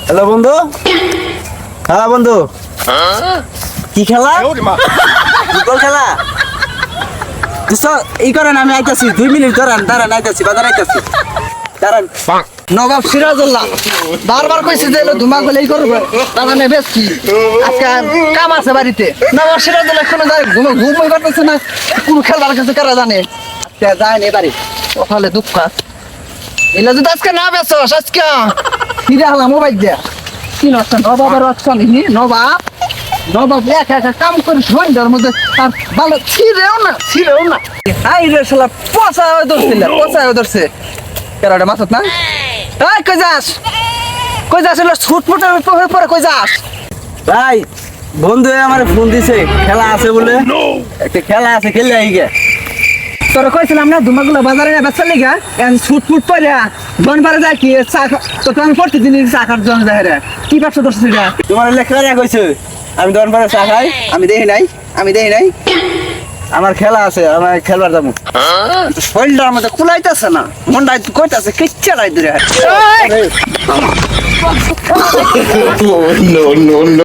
Hello বন্ধু। হ্যাঁ বন্ধু, কি খেলা? ফুটবল খেলা? দোস্ত ই করেন, আমি আইতাছি, 2 মিনিট দাঁড়ান আইতাছি, বাজার আইতাছি, দাঁড়ান। নবাব সিরাজুল্লাহ বারবার কইছে যে ধুমা গলে এই করবে তার মানে বেশ কি আজকে কাম আছে বাড়িতে। নবাব সিরাজুল্লাহ কোনো যায় ঘুম করতেছে না, কোন খেলার কাছে কারা জানে আজকে যায় না বাড়ি। ওখানে দুঃখ এলা যদি আজকে না বেসো আজকে ফিরে হলাম মোবাইল দিয়া কি নষ্ট নবাবের বাচ্চা নিহি নবাব একা কাম করে সন্ধ্যার মধ্যে আর ভালো ছিঁড়েও না হাই রে শালা পচা ধরছে কেরাটা মাছত না। এই কই যাস এলো ছুটফুটের পরে কই যাস? ভাই বন্ধু আমার ফোন দিছে, খেলা আছে বলে, একটা খেলা আছে, খেলে আইগে। তোরা কইছিলাম না ধুমাগুলো বাজারে না বেচার লিগা এখন ছুটফুট পরে জন পারে যায় কি চা তো আমি প্রতিদিন চা খার জন যায় রে কি ব্যবসা করছিস রে? তোমার লেখা কইছে আমি দোকান পারে চা খাই? আমি দেখি নাই আমার খেলা আছে, আমার খেলবার যাবো। শরীরটার মধ্যে কুলাইতেছে না, মনটা কইতাছে কিচ্ছা নাই দূরে। No, no, no.